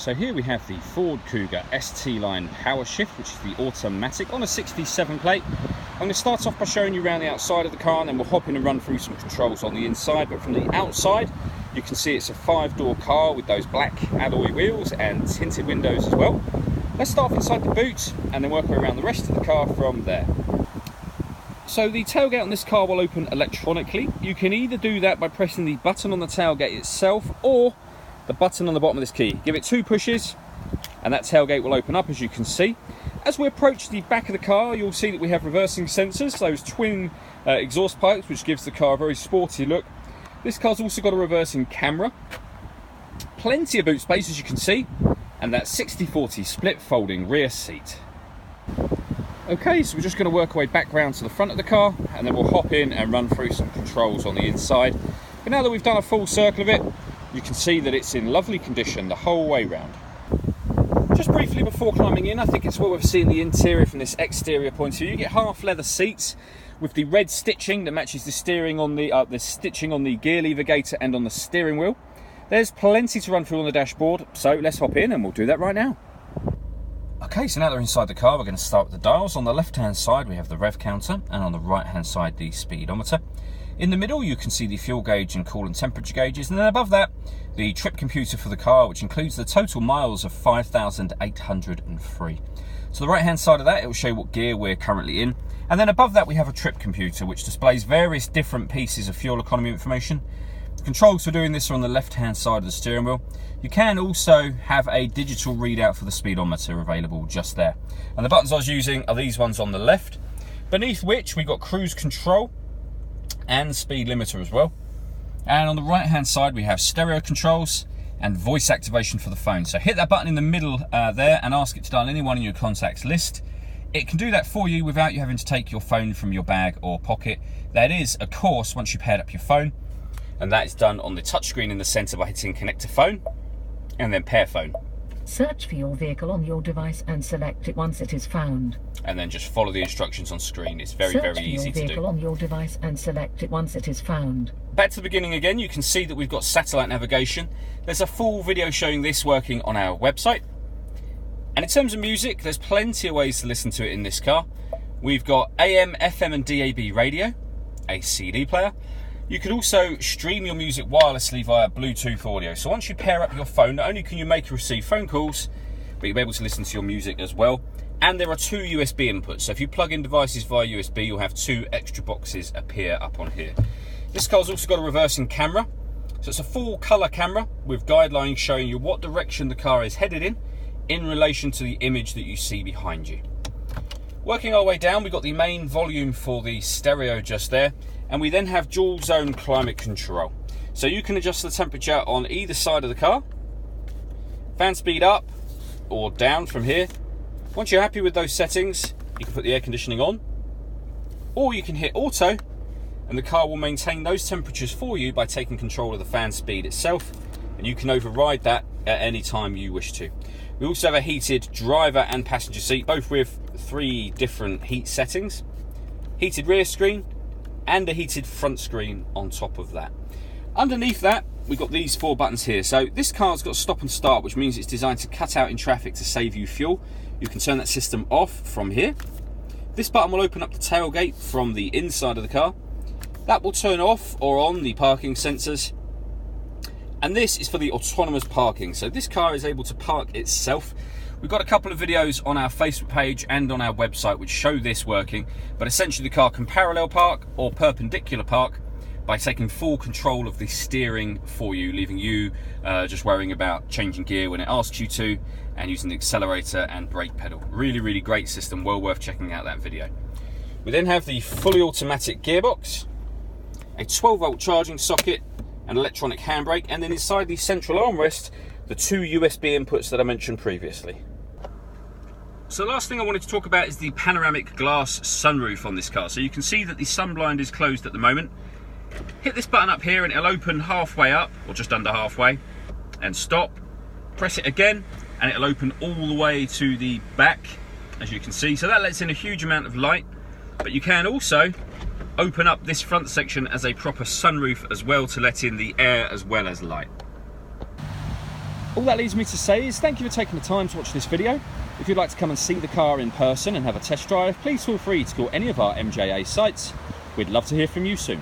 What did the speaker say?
So here we have the Ford Kuga ST line power shift, which is the automatic on a 67 plate. I'm going to start off by showing you around the outside of the car, and then we'll hop in and run through some controls on the inside. But from the outside, you can see it's a 5-door car with those black alloy wheels and tinted windows as well. Let's start off inside the boot and then work around the rest of the car from there. So the tailgate on this car will open electronically. You can either do that by pressing the button on the tailgate itself or the button on the bottom of this key. Give it 2 pushes and that tailgate will open up, as you can see. As we approach the back of the car, you'll see that we have reversing sensors, those twin exhaust pipes, which gives the car a very sporty look. This car's also got a reversing camera. Plenty of boot space, as you can see, and that 60/40 split folding rear seat. Okay, so we're just going to work our way back round to the front of the car, and then we'll hop in and run through some controls on the inside. But now that we've done a full circle of it, you can see that it's in lovely condition the whole way round. Just briefly before climbing in, I think it's worth seeing the interior from this exterior point of view. You get half leather seats with the red stitching that matches the steering on the stitching on the gear lever gaiter and on the steering wheel. There's plenty to run through on the dashboard, so let's hop in and we'll do that right now. Okay, so now that we're inside the car, we're going to start with the dials. On the left-hand side, we have the rev counter, and on the right-hand side, the speedometer. In the middle, you can see the fuel gauge and coolant temperature gauges, and then above that, the trip computer for the car, which includes the total miles of 5,803. To the right-hand side of that, it will show you what gear we're currently in. And then above that, we have a trip computer, which displays various different pieces of fuel economy information. The controls for doing this are on the left-hand side of the steering wheel. You can also have a digital readout for the speedometer available just there. And the buttons I was using are these ones on the left, beneath which we've got cruise control and speed limiter as well. And on the right-hand side, we have stereo controls and voice activation for the phone. So hit that button in the middle there and ask it to dial anyone in your contacts list. It can do that for you without you having to take your phone from your bag or pocket. That is, of course, once you've paired up your phone. And that is done on the touchscreen in the center by hitting connect to phone and then pair phone. Search for your vehicle on your device and select it once it is found. And then just follow the instructions on screen. It's very easy to do. Search for your vehicle on your device and select it once it is found. Back to the beginning again, you can see that we've got satellite navigation. There's a full video showing this working on our website. And in terms of music, there's plenty of ways to listen to it in this car. We've got AM, FM and DAB radio, a CD player. You can also stream your music wirelessly via Bluetooth audio. So once you pair up your phone, not only can you make and receive phone calls, but you'll be able to listen to your music as well. And there are 2 USB inputs. So if you plug in devices via USB, you'll have 2 extra boxes appear up on here. This car's also got a reversing camera. So it's a full color camera with guidelines showing you what direction the car is headed in relation to the image that you see behind you. Working our way down, we've got the main volume for the stereo just there. And we then have dual zone climate control. So you can adjust the temperature on either side of the car. Fan speed up or down from here. Once you're happy with those settings, you can put the air conditioning on. Or you can hit auto and the car will maintain those temperatures for you by taking control of the fan speed itself. And you can override that at any time you wish to. We also have a heated driver and passenger seat, both with 3 different heat settings. Heated rear screen, and a heated front screen on top of that. Underneath that, we've got these 4 buttons here. So this car's got stop and start, which means it's designed to cut out in traffic to save you fuel. You can turn that system off from here. This button will open up the tailgate from the inside of the car. That will turn off or on the parking sensors. And this is for the autonomous parking. So this car is able to park itself. We've got a couple of videos on our Facebook page and on our website which show this working, but essentially the car can parallel park or perpendicular park by taking full control of the steering for you, leaving you just worrying about changing gear when it asks you to and using the accelerator and brake pedal. Really, really great system, well worth checking out that video. We then have the fully automatic gearbox, a 12-volt charging socket, an electronic handbrake, and then inside the central armrest, the 2 USB inputs that I mentioned previously. So the last thing I wanted to talk about is the panoramic glass sunroof on this car. So you can see that the sun blind is closed at the moment. Hit this button up here and it'll open halfway up, or just under halfway, and stop. Press it again and it'll open all the way to the back, as you can see. So that lets in a huge amount of light, but you can also open up this front section as a proper sunroof as well to let in the air as well as light. All that leaves me to say is thank you for taking the time to watch this video. If you'd like to come and see the car in person and have a test drive, please feel free to call any of our MJA sites. We'd love to hear from you soon.